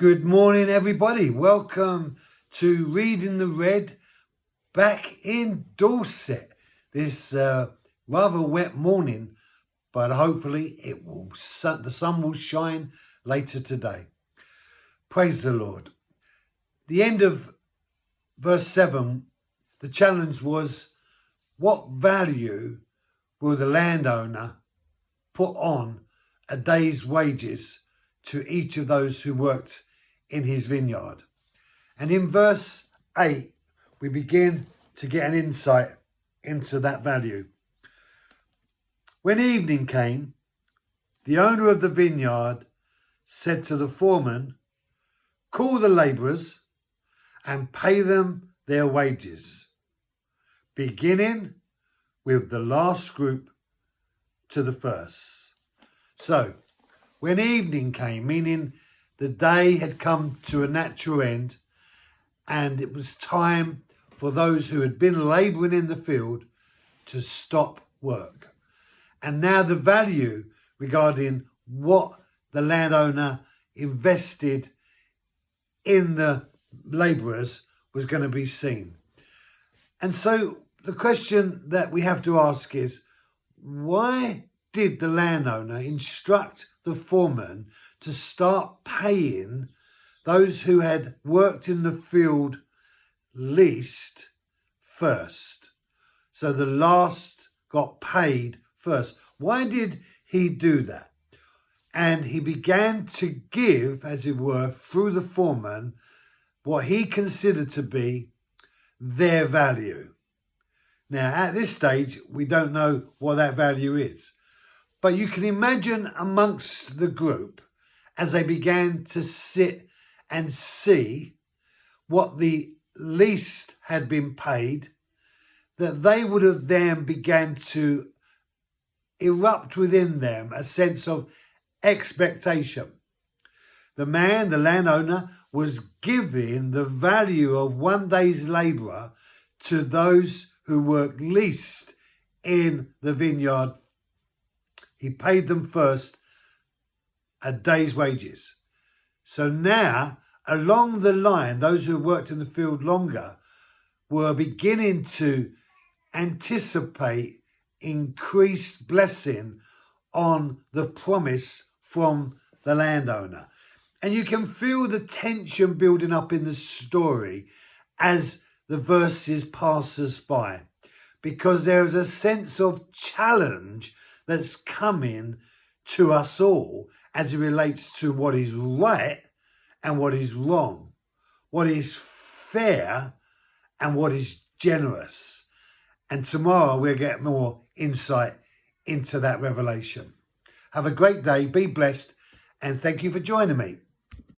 Good morning, everybody. Welcome to Reading the Red back in Dorset. This rather wet morning, but hopefully the sun will shine later today. Praise the Lord. The end of verse 7, the challenge was, what value will the landowner put on a day's wages to each of those who worked in his vineyard? And in verse 8, we begin to get an insight into that value. When evening came, the owner of the vineyard said to the foreman, "Call the labourers and pay them their wages, beginning with the last group to the first." So, when evening came, meaning the day had come to a natural end, and it was time for those who had been labouring in the field to stop work. And now the value regarding what the landowner invested in the labourers was going to be seen. And so the question that we have to ask is, why did the landowner instruct the foreman to start paying those who had worked in the field least first? So the last got paid first. Why did he do that? And he began to give, as it were, through the foreman, what he considered to be their value. Now, at this stage, we don't know what that value is. But you can imagine amongst the group, as they began to sit and see what the least had been paid, that they would have then began to erupt within them a sense of expectation. The man, the landowner, was giving the value of one day's labourer to those who worked least in the vineyard. He paid them first a day's wages. So now, along the line, those who worked in the field longer were beginning to anticipate increased blessing on the promise from the landowner. And you can feel the tension building up in the story as the verses pass us by, because there is a sense of challenge that's coming to us all as it relates to what is right and what is wrong, what is fair and what is generous. And tomorrow we'll get more insight into that revelation. Have a great day, be blessed, and thank you for joining me.